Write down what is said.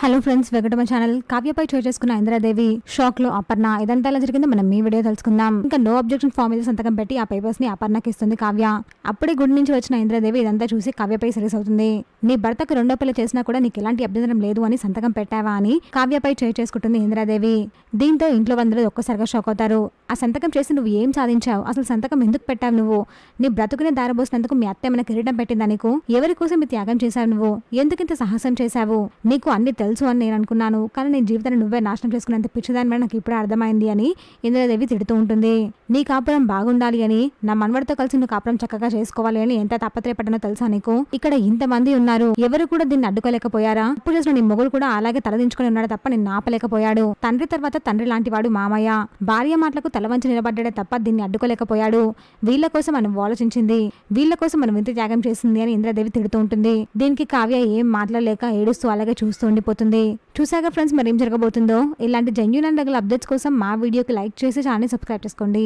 Hello friends, welcome to my channel. కావ్యపై చోటు చేసుకున్న ఇంద్రాదేవి షాక్ లో అపర్ణ. ఇదంతా ఎలా జరిగిందో మనం ఈ వీడియో తెలుసుకుందాం. ఇంకా నో అబ్జెక్షన్ ఫామ్ మీద సంతకం పెట్టి ఆ పేపర్స్ ని అపర్ణకి ఇస్తుంది కావ్య. అప్పుడే గుడి నుంచి వచ్చిన ఇంద్రాదేవి ఇదంతా చూసి కావ్యపై సీరియస్ అవుతుంది. నీ భర్తకు రెండో పిల్ల చేసినా కూడా నీకు ఎలాంటి అభ్యంతరం లేదు అని సంతకం పెట్టావా అని కావ్యపై చోటు చేసుకుంటుంది ఇంద్రాదేవి. దీంతో ఇంట్లో అందరూ ఒక్కసారిగా షాక్ అవుతారు. ఆ సంతకం చేసి నువ్వు ఏం సాధించావు? అసలు సంతకం ఎందుకు పెట్టావు? నువ్వు నీ బ్రతుకుని దారబోసినందుకు మీ అత్త ఏమైనా కిరీటం పెట్టిందా నీకు? ఎవరి కోసం ఈ త్యాగం చేశావు? నువ్వు ఎందుకింత సాహసం చేశావు? నీకు అన్ని తెలుసు అని నేను అనుకున్నాను, కానీ నీ జీవితాన్ని నువ్వే నాశనం చేసుకున్నంత పిచ్చిదాని నాకు ఇప్పుడే అర్థమైంది అని ఇంద్రాదేవి తిడుతూ ఉంటుంది. నీ కాపురం బాగుండాలి అని, నా మనవడితో కలిసి నువ్వు కాపురం చక్కగా చేసుకోవాలి అని ఎంత తాపత్రయపడ్డానో తెలుసా నీకు? ఇక్కడ ఇంతమంది ఉన్నారు, ఎవరు కూడా దీన్ని అడ్డుకోలేకపోయారా? ఇప్పుడు చేసిన నీ మొగుడు కూడా అలాగే తలదించుకుని ఉన్నాడు తప్ప నిన్ను ఆపలేకపోయాడు. తండ్రి తర్వాత తండ్రి లాంటి వాడు మామయ్య. భార్య మాటలకు తలవంచి నిలబడ్డాడే తప్ప దీన్ని అడ్డుకోలేకపోయాడు. వీళ్ళ కోసం మనం ఆలోచించింది, వీళ్ళ కోసం మనం ఇంత త్యాగం చేసింది అని ఇంద్రాదేవి తిడుతూ ఉంటుంది. దీనికి కావ్య ఏం మాట్లాడలేక ఏడుస్తూ అలాగే చూస్తూ ఉండిపోతుంది. చూసాగా ఫ్రెండ్స్, మరి ఏం జరగబోతుందో? ఇలాంటి జెన్యూన్ అండ్ రెగ్యులర్ అప్డేట్స్ కోసం మా వీడియోకి లైక్ చేసి ఛానల్ సబ్స్క్రైబ్ చేసుకోండి.